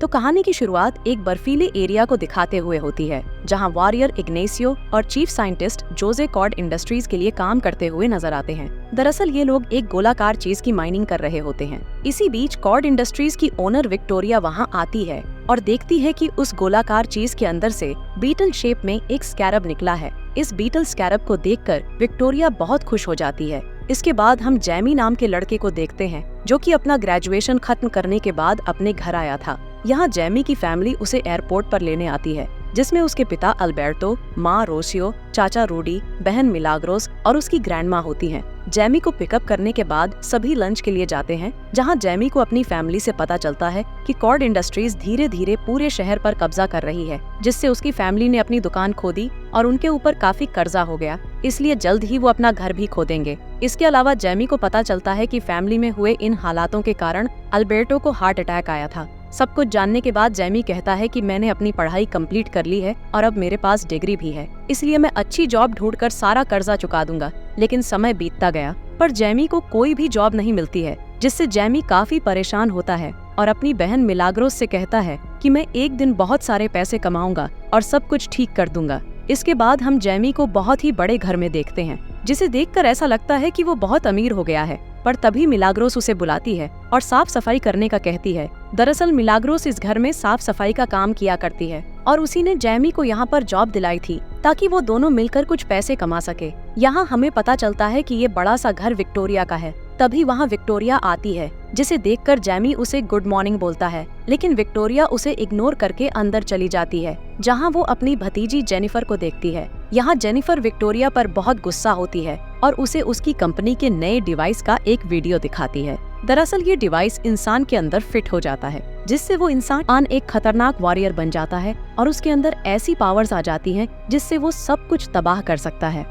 तो कहानी की शुरुआत एक बर्फीले एरिया को दिखाते हुए होती है, जहां वॉरियर इग्नेसियो और chief scientist Jose Cord industries के लिए काम करते हुए नजर आते हैं। दरअसल ये लोग एक गोलाकार चीज की माइनिंग कर रहे होते हैं। इसी बीच कॉर्ड इंडस्ट्रीज की ओनर विक्टोरिया वहां आती है और देखती है कि उस गोलाकार चीज के अंदर से बीटल शेप में एक स्कैरब निकला है। इस बीटल स्कैरब को देखकर विक्टोरिया बहुत खुश हो जाती है। इसके बाद हम जैमी नाम के लड़के को देखते हैं, जो कि अपना ग्रेजुएशन खत्म करने के बाद अपने घर आया था। यहाँ जैमी की फैमिली उसे एयरपोर्ट पर लेने आती है, जिसमें उसके पिता अल्बर्टो, माँ रोसियो, चाचा रूडी, बहन मिलाग्रोस और उसकी ग्रैंडमा होती हैं। जैमी को पिकअप करने के बाद सभी लंच के लिए जाते हैं, जहां जैमी को अपनी फैमिली से पता चलता है कि कॉर्ड इंडस्ट्रीज धीरे धीरे पूरे शहर पर कब्जा कर रही है, जिससे उसकी फैमिली ने अपनी दुकान खो दी और उनके ऊपर काफी कर्जा हो गया, इसलिए जल्द ही वो अपना घर भी खो देंगे। इसके अलावा जैमी को पता चलता है कि फैमिली में हुए इन हालातों के कारण अल्बर्टो को हार्ट अटैक आया था। सब कुछ जानने के बाद जैमी कहता है कि मैंने अपनी पढ़ाई कंप्लीट कर ली है और अब मेरे पास डिग्री भी है, इसलिए मैं अच्छी जॉब ढूंढकर सारा कर्जा चुका दूंगा। लेकिन समय बीतता गया, पर जैमी को कोई भी जॉब नहीं मिलती है, जिससे जैमी काफी परेशान होता है और अपनी बहन मिलाग्रोस से कहता है कि मैं एक दिन बहुत सारे पैसे कमाऊंगा और सब कुछ ठीक कर दूंगा। इसके बाद हम जैमी को बहुत ही बड़े घर में देखते हैं, जिसे देखकर ऐसा लगता है कि वो बहुत अमीर हो गया है। पर तभी मिलाग्रोस उसे बुलाती है और साफ सफाई करने का कहती है। दरअसल मिलाग्रोस इस घर में साफ सफाई का काम किया करती है और उसी ने जैमी को यहाँ पर जॉब दिलाई थी, ताकि वो दोनों मिलकर कुछ पैसे कमा सके। यहाँ हमें पता चलता है कि ये बड़ा सा घर विक्टोरिया का है। तभी वहाँ विक्टोरिया आती है, जिसे देखकर जैमी उसे गुड मॉर्निंग बोलता है, लेकिन विक्टोरिया उसे इग्नोर करके अंदर चली जाती है, जहाँ वो अपनी भतीजी जेनिफर को देखती है। यहाँ जेनिफर विक्टोरिया पर बहुत गुस्सा होती है और उसे उसकी कंपनी के नए डिवाइस का एक वीडियो दिखाती है। दरअसल ये डिवाइस इंसान के अंदर फिट हो जाता है, जिससे वो इंसान एक खतरनाक वॉरियर बन जाता है और उसके अंदर ऐसी पावर्स आ जाती हैं जिससे वो सब कुछ तबाह कर सकता है।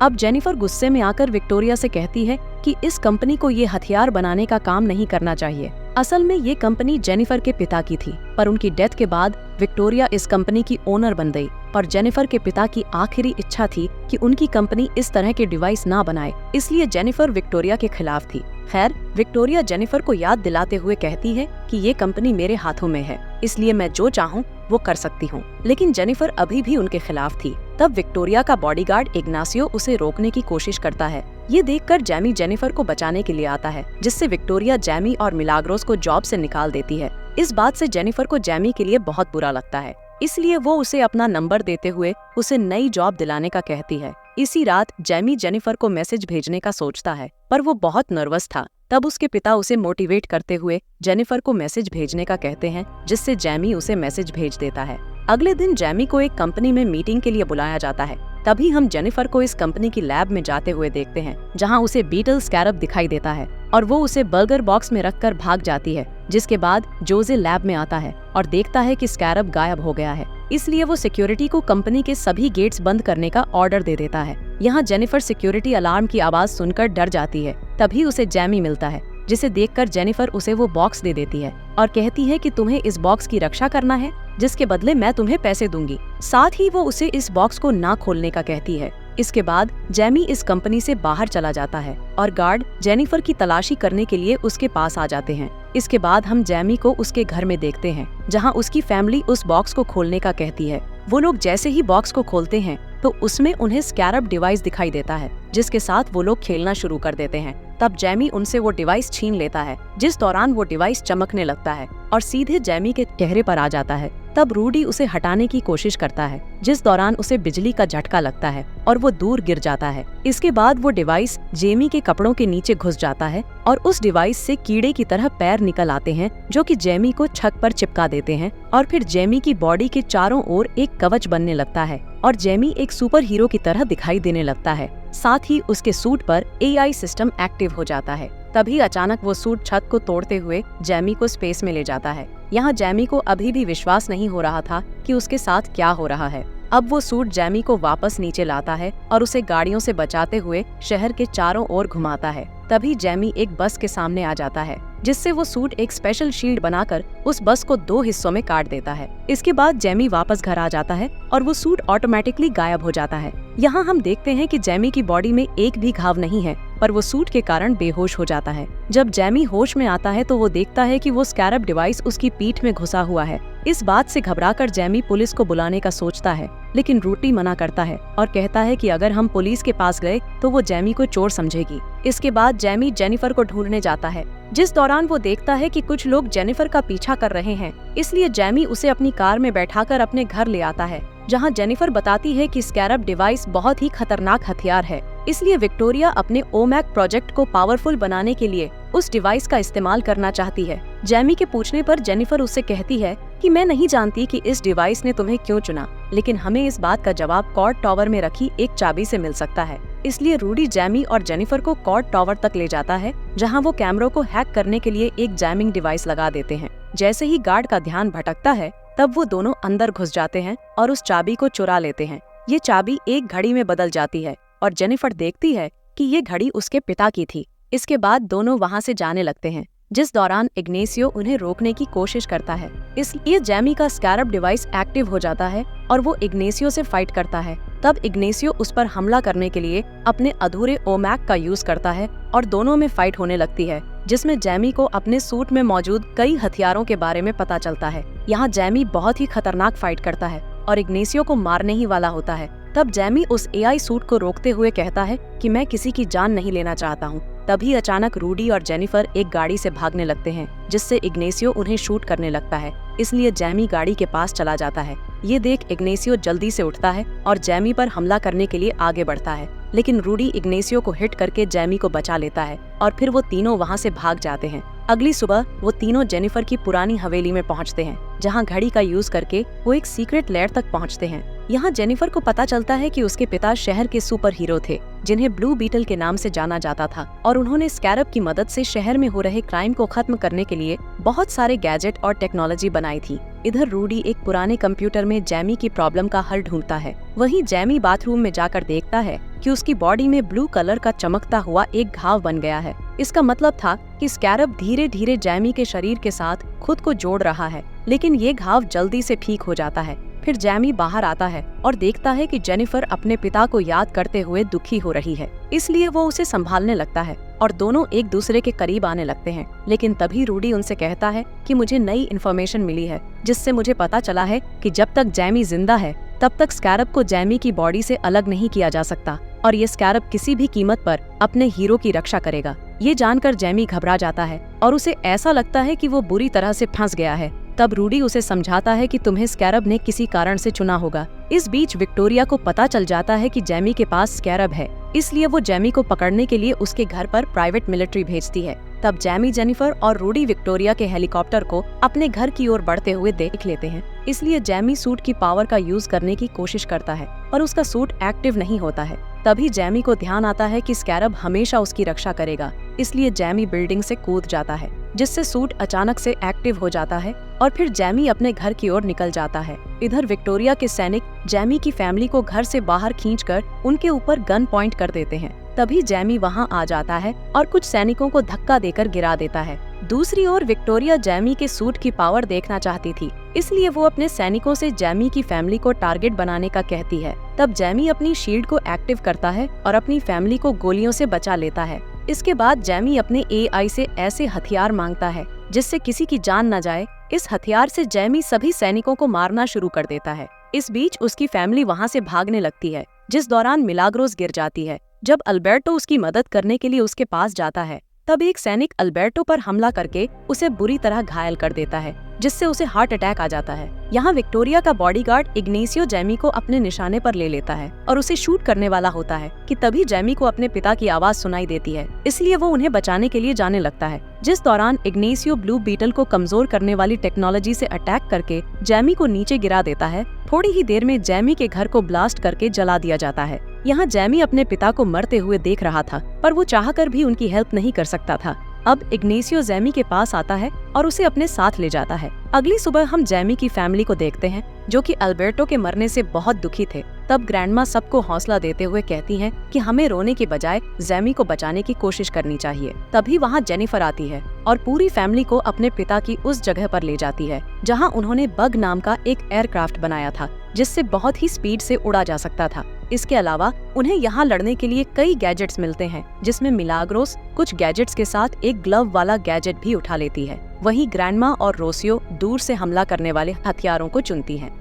अब जेनिफर गुस्से में आकर विक्टोरिया से कहती है कि इस कंपनी को ये हथियार बनाने का काम नहीं करना चाहिए। असल में ये कंपनी जेनिफर के पिता की थी, पर उनकी डेथ के बाद विक्टोरिया इस कंपनी की ओनर बन गई। पर जेनिफर के पिता की आखिरी इच्छा थी कि उनकी कंपनी इस तरह के डिवाइस ना बनाए, इसलिए जेनिफर विक्टोरिया के खिलाफ थी। खैर, विक्टोरिया जेनिफर को याद दिलाते हुए कहती है कि ये कंपनी मेरे हाथों में है, इसलिए मैं जो चाहूँ वो कर सकती हूँ। लेकिन जेनिफर अभी भी उनके खिलाफ थी। तब विक्टोरिया का बॉडीगार्ड इग्नासियो उसे रोकने की कोशिश करता है। ये देखकर जैमी जेनिफर को बचाने के लिए आता है, जिससे विक्टोरिया जैमी और मिलाग्रोस को जॉब से निकाल देती है। इस बात से जेनिफर को जैमी के लिए बहुत बुरा लगता है, इसलिए वो उसे अपना नंबर देते हुए उसे नई जॉब दिलाने का कहती है। इसी रात जैमी जेनिफर को मैसेज भेजने का सोचता है, पर वो बहुत नर्वस था। तब उसके पिता उसे मोटिवेट करते हुए जेनिफर को मैसेज भेजने का कहते हैं, जिससे जैमी उसे मैसेज भेज देता है। अगले दिन जैमी को एक कंपनी में मीटिंग के लिए बुलाया जाता है। तभी हम जेनिफर को इस कंपनी की लैब में जाते हुए देखते हैं, जहां उसे बीटल स्कैरब दिखाई देता है और वो उसे बर्गर बॉक्स में रखकर भाग जाती है। जिसके बाद जोजे लैब में आता है और देखता है कि स्कैरब गायब हो गया है, इसलिए वो सिक्योरिटी को कंपनी के सभी गेट्स बंद करने का ऑर्डर दे देता है। यहाँ जेनिफर सिक्योरिटी अलार्म की आवाज सुनकर डर जाती है। तभी उसे जैमी मिलता है, जिसे देखकर जेनिफर उसे वो बॉक्स दे देती है और कहती है कि तुम्हें इस बॉक्स की रक्षा करना है, जिसके बदले मैं तुम्हें पैसे दूंगी। साथ ही वो उसे इस बॉक्स को ना खोलने का कहती है। इसके बाद जैमी इस कंपनी से बाहर चला जाता है और गार्ड जेनिफर की तलाशी करने के लिए उसके पास आ जाते हैं। इसके बाद हम जैमी को उसके घर में देखते हैं, जहां उसकी फैमिली उस बॉक्स को खोलने का कहती है। वो लोग जैसे ही बॉक्स को खोलते हैं तो उसमें उन्हें स्कैरब डिवाइस दिखाई देता है, जिसके साथ वो लोग खेलना शुरू कर देते हैं। तब जैमी उनसे वो डिवाइस छीन लेता है, जिस दौरान वो डिवाइस चमकने लगता है और सीधे जैमी के चेहरे पर आ जाता है। तब रूडी उसे हटाने की कोशिश करता है, जिस दौरान उसे बिजली का झटका लगता है और वो दूर गिर जाता है। इसके बाद वो डिवाइस जेमी के कपड़ों के नीचे घुस जाता है और उस डिवाइस से कीड़े की तरह पैर निकल आते हैं, जो कि जेमी को छत पर चिपका देते हैं और फिर जेमी की बॉडी के चारों ओर एक कवच बनने लगता है और जेमी एक सुपर हीरो की तरह दिखाई देने लगता है। साथ ही उसके सूट पर एआई सिस्टम एक्टिव हो जाता है। तभी अचानक वो सूट छत को तोड़ते हुए जैमी को स्पेस में ले जाता है। यहाँ जैमी को अभी भी विश्वास नहीं हो रहा था कि उसके साथ क्या हो रहा है। अब वो सूट जैमी को वापस नीचे लाता है और उसे गाड़ियों से बचाते हुए शहर के चारों ओर घुमाता है। तभी जैमी एक बस के सामने आ जाता है, जिससे वो सूट एक स्पेशल शील्ड बनाकर उस बस को 2 हिस्सों में काट देता है। इसके बाद जैमी वापस घर आ जाता है और वो सूट ऑटोमेटिकली गायब हो जाता है। यहाँ हम देखते हैं कि जैमी की बॉडी में एक भी घाव नहीं है पर वो सूट के कारण बेहोश हो जाता है। जब जैमी होश में आता है तो वो देखता है कि वो स्कैरब डिवाइस उसकी पीठ में घुसा हुआ है। इस बात से घबराकर जैमी पुलिस को बुलाने का सोचता है, लेकिन रूडी मना करता है और कहता है कि अगर हम पुलिस के पास गए तो वो जैमी को चोर समझेगी। इसके बाद जैमी जेनिफर को ढूंढने जाता है, जिस दौरान वो देखता है कि कुछ लोग जेनिफर का पीछा कर रहे हैं। इसलिए जैमी उसे अपनी कार में बैठाकर अपने घर ले आता है, जहां जेनिफर बताती है कि स्कैरब डिवाइस बहुत ही खतरनाक हथियार है। इसलिए विक्टोरिया अपने ओमैक प्रोजेक्ट को पावरफुल बनाने के लिए उस डिवाइस का इस्तेमाल करना चाहती है। जैमी के पूछने पर जेनिफर उससे कहती है कि मैं नहीं जानती कि इस डिवाइस ने तुम्हें क्यों चुना, लेकिन हमें इस बात का जवाब कॉर्ड टावर में रखी एक चाबी से मिल सकता है। इसलिए रूडी जैमी और जेनिफर को कॉर्ड टावर तक ले जाता है, जहां वो कैमरों को हैक करने के लिए एक जैमिंग डिवाइस लगा देते हैं। जैसे ही गार्ड का ध्यान भटकता है, तब वो दोनों अंदर घुस जाते हैं और उस चाबी को चुरा लेते हैं। ये चाबी एक घड़ी में बदल जाती है और जेनिफर देखती है कि ये घड़ी उसके पिता की थी। इसके बाद दोनों वहाँ से जाने लगते हैं, जिस दौरान इग्नेसियो उन्हें रोकने की कोशिश करता है। इसलिए जैमी का स्कैरब डिवाइस एक्टिव हो जाता है और वो इग्नेसियो से फाइट करता है। तब इग्नेसियो उस पर हमला करने के लिए अपने अधूरे ओमैक का यूज करता है और दोनों में फाइट होने लगती है, जिसमें जैमी को अपने सूट में मौजूद कई हथियारों के बारे में पता चलता है। यहाँ जैमी बहुत ही खतरनाक फाइट करता है और इग्नेसियो को मारने ही वाला होता है। तब जैमी उस एआई सूट को रोकते हुए कहता है कि मैं किसी की जान नहीं लेना चाहता हूँ। तभी अचानक रूडी और जेनिफर एक गाड़ी से भागने लगते हैं, जिससे इग्नेसियो उन्हें शूट करने लगता है। इसलिए जैमी गाड़ी के पास चला जाता है। ये देख इग्नेसियो जल्दी से उठता है और जैमी पर हमला करने के लिए आगे बढ़ता है, लेकिन रूडी इग्नेसियो को हिट करके जैमी को बचा लेता है और फिर वो तीनों वहाँ से भाग जाते हैं। अगली सुबह वो तीनों जेनिफर की पुरानी हवेली में पहुँचते हैं, जहाँ घड़ी का यूज करके वो एक सीक्रेट लेयर तक पहुँचते हैं। यहाँ जेनिफर को पता चलता है कि उसके पिता शहर के सुपर हीरो थे, जिन्हें ब्लू बीटल के नाम से जाना जाता था, और उन्होंने स्कैरब की मदद से शहर में हो रहे क्राइम को खत्म करने के लिए बहुत सारे गैजेट और टेक्नोलॉजी बनाई थी। इधर रूडी एक पुराने कंप्यूटर में जैमी की प्रॉब्लम का हल ढूंढता है। वहीं जैमी बाथरूम में जाकर देखता है कि उसकी बॉडी में ब्लू कलर का चमकता हुआ एक घाव बन गया है। इसका मतलब था कि स्कैरब धीरे धीरे जैमी के शरीर के साथ खुद को जोड़ रहा है, लेकिन ये घाव जल्दी से ठीक हो जाता है। फिर जैमी बाहर आता है और देखता है कि जेनिफर अपने पिता को याद करते हुए दुखी हो रही है, इसलिए वो उसे संभालने लगता है और दोनों एक दूसरे के करीब आने लगते हैं। लेकिन तभी रूडी उनसे कहता है कि मुझे नई इन्फॉर्मेशन मिली है, जिससे मुझे पता चला है कि जब तक जैमी जिंदा है तब तक स्कैरब को जैमी की बॉडी से अलग नहीं किया जा सकता और ये स्कैरब किसी भी कीमत पर अपने हीरो की रक्षा करेगा। ये जानकर जैमी घबरा जाता है और उसे ऐसा लगता है कि वो बुरी तरह से फंस गया है। तब रूडी उसे समझाता है कि तुम्हें स्कैरब ने किसी कारण से चुना होगा। इस बीच विक्टोरिया को पता चल जाता है कि जैमी के पास स्कैरब है, इसलिए वो जैमी को पकड़ने के लिए उसके घर पर प्राइवेट मिलिट्री भेजती है। तब जैमी, जेनिफर और रूडी विक्टोरिया के हेलीकॉप्टर को अपने घर की ओर बढ़ते हुए देख लेते हैं। इसलिए जैमी सूट की पावर का यूज करने की कोशिश करता है और उसका सूट एक्टिव नहीं होता है। तभी जैमी को ध्यान आता है कि स्कैरब हमेशा उसकी रक्षा करेगा, इसलिए जैमी बिल्डिंग से कूद जाता है, जिससे सूट अचानक से एक्टिव हो जाता है और फिर जैमी अपने घर की ओर निकल जाता है। इधर विक्टोरिया के सैनिक जैमी की फैमिली को घर से बाहर खींचकर उनके ऊपर गन पॉइंट कर देते हैं। तभी जैमी वहां आ जाता है और कुछ सैनिकों को धक्का देकर गिरा देता है। दूसरी ओर विक्टोरिया जैमी के सूट की पावर देखना चाहती थी, इसलिए वो अपने सैनिकों से जैमी की फैमिली को टारगेट बनाने का कहती है। तब जैमी अपनी शील्ड को एक्टिव करता है और अपनी फैमिली को गोलियों से बचा लेता है। इसके बाद जैमी अपने एआई से ऐसे हथियार मांगता है जिससे किसी की जान न जाए। इस हथियार से जैमी सभी सैनिकों को मारना शुरू कर देता है। इस बीच उसकी फैमिली वहाँ से भागने लगती है, जिस दौरान मिलाग्रोस गिर जाती है। जब अल्बर्टो उसकी मदद करने के लिए उसके पास जाता है, तब एक सैनिक अल्बर्टो पर हमला करके उसे बुरी तरह घायल कर देता है, जिससे उसे हार्ट अटैक आ जाता है। यहाँ विक्टोरिया का बॉडीगार्ड इग्नेसियो जैमी को अपने निशाने पर ले लेता है और उसे शूट करने वाला होता है कि तभी जैमी को अपने पिता की आवाज सुनाई देती है, इसलिए वो उन्हें बचाने के लिए जाने लगता है। जिस दौरान इग्नेसियो ब्लू बीटल को कमजोर करने वाली टेक्नोलॉजी से अटैक करके जैमी को नीचे गिरा देता है। थोड़ी ही देर में जैमी के घर को ब्लास्ट करके जला दिया जाता है। यहाँ जैमी अपने पिता को मरते हुए देख रहा था, पर वो चाहकर भी उनकी हेल्प नहीं कर सकता था। अब इग्नेसियो जैमी के पास आता है और उसे अपने साथ ले जाता है। अगली सुबह हम जैमी की फैमिली को देखते हैं, जो कि अल्बर्टो के मरने से बहुत दुखी थे। तब ग्रैंडमा सबको हौसला देते हुए कहती हैं कि हमें रोने के बजाय जैमी को बचाने की कोशिश करनी चाहिए। तभी वहाँ जेनिफर आती है और पूरी फैमिली को अपने पिता की उस जगह पर ले जाती है जहाँ उन्होंने बग नाम का एक एयरक्राफ्ट बनाया था, जिससे बहुत ही स्पीड से उड़ा जा सकता था। इसके अलावा उन्हें यहाँ लड़ने के लिए कई गैजेट्स मिलते हैं, जिसमें मिलाग्रोस कुछ गैजेट्स के साथ एक ग्लव वाला गैजेट भी उठा लेती है। वहीं ग्रैंडमा और रोसियो दूर से हमला करने वाले हथियारों को चुनती हैं।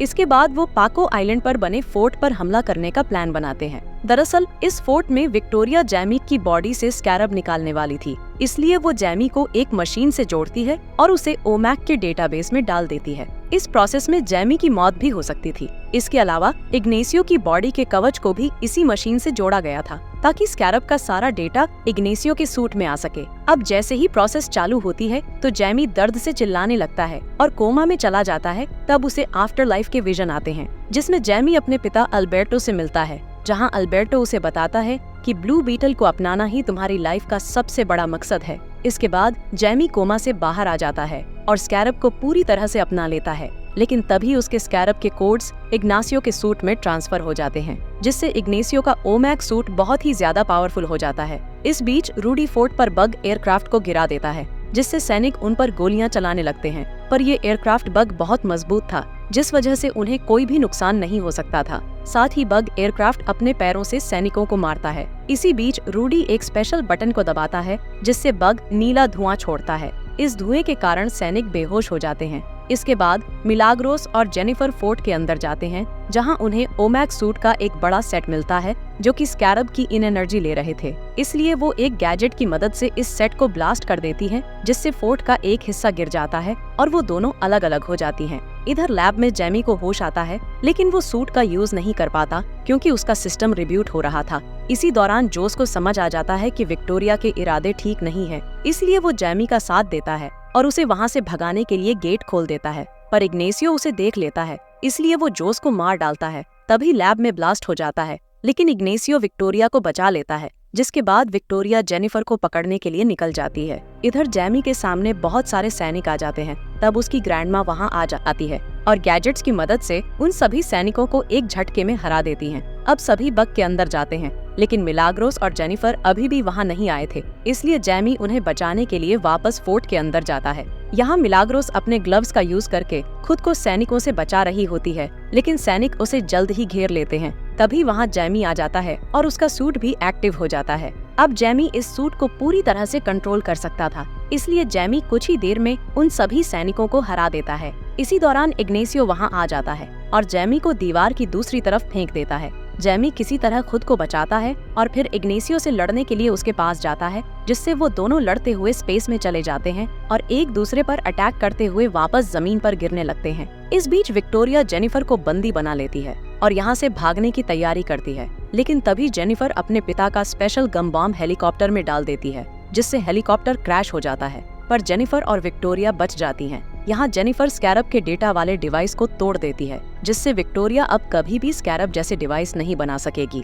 इसके बाद वो पाको आइलैंड पर बने फोर्ट पर हमला करने का प्लान बनाते हैं। दरअसल इस फोर्ट में विक्टोरिया जैमी की बॉडी से स्कैरब निकालने वाली थी, इसलिए वो जैमी को एक मशीन से जोड़ती है और उसे ओमैक के डेटाबेस में डाल देती है। इस प्रोसेस में जैमी की मौत भी हो सकती थी। इसके अलावा इग्नेसियो की बॉडी के कवच को भी इसी मशीन से जोड़ा गया था, ताकि स्कैरब का सारा डेटा इग्नेसियो के सूट में आ सके। अब जैसे ही प्रोसेस चालू होती है तो जैमी दर्द से चिल्लाने लगता है और कोमा में चला जाता है। तब उसे आफ्टर लाइफ के विजन आते हैं, जिसमें जैमी अपने पिता अल्बर्टो से मिलता है, जहां अल्बर्टो उसे बताता है कि ब्लू बीटल को अपनाना ही तुम्हारी लाइफ का सबसे बड़ा मकसद है। इसके बाद जैमी कोमा से बाहर आ जाता है और स्कैरब को पूरी तरह से अपना लेता है, लेकिन तभी उसके स्कैरब के कोड्स इग्नासियो के सूट में ट्रांसफर हो जाते हैं, जिससे इग्नेसियो का ओमैक सूट बहुत ही ज्यादा पावरफुल हो जाता है। इस बीच रूडी फोर्ट पर बग एयरक्राफ्ट को गिरा देता है, जिससे सैनिक उन पर गोलियां चलाने लगते हैं, पर ये एयरक्राफ्ट बग बहुत मजबूत था, जिस वजह से उन्हें कोई भी नुकसान नहीं हो सकता था। साथ ही बग एयरक्राफ्ट अपने पैरों से सैनिकों को मारता है। इसी बीच रूडी एक स्पेशल बटन को दबाता है, जिससे बग नीला धुआं छोड़ता है। इस धुएं के कारण सैनिक बेहोश हो जाते हैं। इसके बाद मिलाग्रोस और जेनिफर फोर्ट के अंदर जाते हैं, जहां उन्हें ओमैक सूट का एक बड़ा सेट मिलता है, जो कि स्कैरब की इन एनर्जी ले रहे थे। इसलिए वो एक गैजेट की मदद से इस सेट को ब्लास्ट कर देती हैं, जिससे फोर्ट का एक हिस्सा गिर जाता है और वो दोनों अलग अलग हो जाती हैं। इधर लैब में जैमी को होश आता है, लेकिन वो सूट का यूज नहीं कर पाता क्योंकि उसका सिस्टम रिब्यूट हो रहा था। इसी दौरान जोस को समझ आ जाता है कि विक्टोरिया के इरादे ठीक नहीं है, इसलिए वो जैमी का साथ देता है और उसे वहाँ से भगाने के लिए गेट खोल देता है। पर इग्नेसियो उसे देख लेता है, इसलिए वो जोस को मार डालता है। तभी लैब में ब्लास्ट हो जाता है, लेकिन इग्नेसियो विक्टोरिया को बचा लेता है, जिसके बाद विक्टोरिया जेनिफर को पकड़ने के लिए निकल जाती है। इधर जैमी के सामने बहुत सारे सैनिक आ जाते हैं। तब उसकी ग्रैंडमा वहाँ आती है और गैजेट्स की मदद से उन सभी सैनिकों को एक झटके में हरा देती हैं। अब सभी बग के अंदर जाते हैं, लेकिन मिलाग्रोस और जेनिफर अभी भी वहाँ नहीं आए थे, इसलिए जैमी उन्हें बचाने के लिए वापस फोर्ट के अंदर जाता है। यहाँ मिलाग्रोस अपने ग्लव्स का यूज करके खुद को सैनिकों से बचा रही होती है, लेकिन सैनिक उसे जल्द ही घेर लेते हैं। तभी वहाँ जैमी आ जाता है और उसका सूट भी एक्टिव हो जाता है। अब जैमी इस सूट को पूरी तरह से कंट्रोल कर सकता था, इसलिए जैमी कुछ ही देर में उन सभी सैनिकों को हरा देता है। इसी दौरान इग्नेसियो वहाँ आ जाता है और जैमी को दीवार की दूसरी तरफ फेंक देता है। जैमी किसी तरह खुद को बचाता है और फिर इग्नेसियो से लड़ने के लिए उसके पास जाता है, जिससे वो दोनों लड़ते हुए स्पेस में चले जाते हैं और एक दूसरे पर अटैक करते हुए वापस जमीन पर गिरने लगते हैं। इस बीच विक्टोरिया जेनिफर को बंदी बना लेती है और यहाँ से भागने की तैयारी करती है, लेकिन तभी जेनिफर अपने पिता का स्पेशल गम बॉम्ब हेलीकॉप्टर में डाल देती है, जिससे हेलीकॉप्टर क्रैश हो जाता है। पर जेनिफर और विक्टोरिया बच जाती हैं। यहाँ जेनिफर स्कैरब के डेटा वाले डिवाइस को तोड़ देती है, जिससे विक्टोरिया अब कभी भी स्कैरब जैसे डिवाइस नहीं बना सकेगी।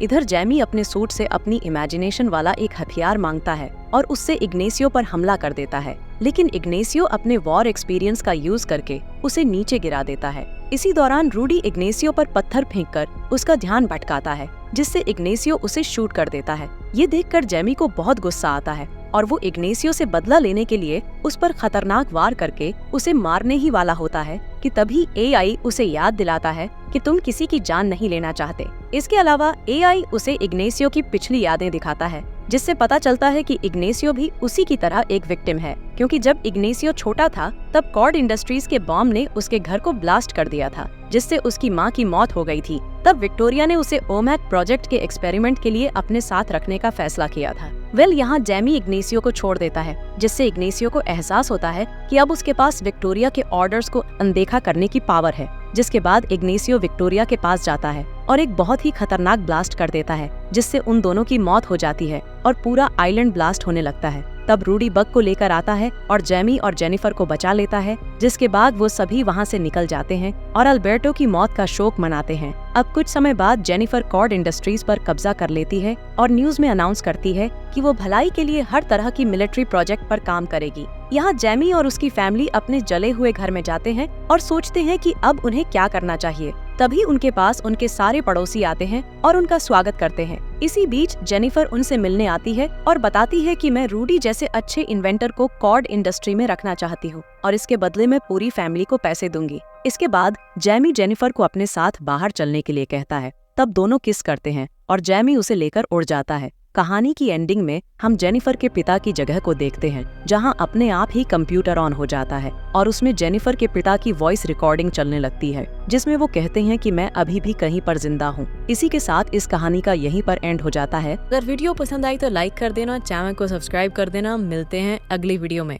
इधर जैमी अपने सूट से अपनी इमेजिनेशन वाला एक हथियार मांगता है और उससे इग्नेसियो पर हमला कर देता है, लेकिन इग्नेसियो अपने वॉर एक्सपीरियंस का यूज करके उसे नीचे गिरा देता है। इसी दौरान रूडी इग्नेसियो पर पत्थर फेंककर उसका ध्यान भटकाता है, जिससे इग्नेसियो उसे शूट कर देता है। ये देखकर जैमी को बहुत गुस्सा आता है और वो इग्नेसियो से बदला लेने के लिए उस पर खतरनाक वार करके उसे मारने ही वाला होता है कि तभी एआई उसे याद दिलाता है कि तुम किसी की जान नहीं लेना चाहते। इसके अलावा एआई उसे इग्नेसियो की पिछली यादें दिखाता है, जिससे पता चलता है कि इग्नेसियो भी उसी की तरह एक विक्टिम है, क्योंकि जब इग्नेसियो छोटा था तब कॉर्ड इंडस्ट्रीज के बॉम्ब ने उसके घर को ब्लास्ट कर दिया था, जिससे उसकी माँ की मौत हो गई थी। तब विक्टोरिया ने उसे ओमैक प्रोजेक्ट के एक्सपेरिमेंट के लिए अपने साथ रखने का फैसला किया था। यहाँ जैमी इग्नेसियो को छोड़ देता है, जिससे इग्नेसियो को एहसास होता है कि अब उसके पास विक्टोरिया के ऑर्डर्स को अनदेखा करने की पावर है। जिसके बाद इग्नेसियो विक्टोरिया के पास जाता है और एक बहुत ही खतरनाक ब्लास्ट कर देता है, जिससे उन दोनों की मौत हो जाती है और पूरा आइलैंड ब्लास्ट होने लगता है। तब रूडी बग को लेकर आता है और जैमी और जेनिफर को बचा लेता है, जिसके बाद वो सभी वहाँ से निकल जाते हैं और अल्बर्टो की मौत का शोक मनाते हैं। अब कुछ समय बाद जेनिफर कॉर्ड इंडस्ट्रीज पर कब्जा कर लेती है और न्यूज में अनाउंस करती है कि वो भलाई के लिए हर तरह की मिलिट्री प्रोजेक्ट पर काम करेगी। यहाँ जैमी और उसकी फैमिली अपने जले हुए घर में जाते हैं और सोचते हैं कि अब उन्हें क्या करना चाहिए। तभी उनके पास उनके सारे पड़ोसी आते हैं और उनका स्वागत करते हैं। इसी बीच जेनिफर उनसे मिलने आती है और बताती है कि मैं रूडी जैसे अच्छे इन्वेंटर को कॉर्ड इंडस्ट्री में रखना चाहती हूँ और इसके बदले में पूरी फैमिली को पैसे दूंगी। इसके बाद जैमी जेनिफर को अपने साथ बाहर चलने के लिए कहता है। तब दोनों किस करते हैं और जैमी उसे लेकर उड़ जाता है। कहानी की एंडिंग में हम जेनिफर के पिता की जगह को देखते हैं, जहां अपने आप ही कंप्यूटर ऑन हो जाता है और उसमें जेनिफर के पिता की वॉइस रिकॉर्डिंग चलने लगती है, जिसमें वो कहते हैं कि मैं अभी भी कहीं पर जिंदा हूँ। इसी के साथ इस कहानी का यहीं पर एंड हो जाता है। अगर वीडियो पसंद आई तो लाइक कर देना, चैनल को सब्सक्राइब कर देना। मिलते हैं अगली वीडियो में।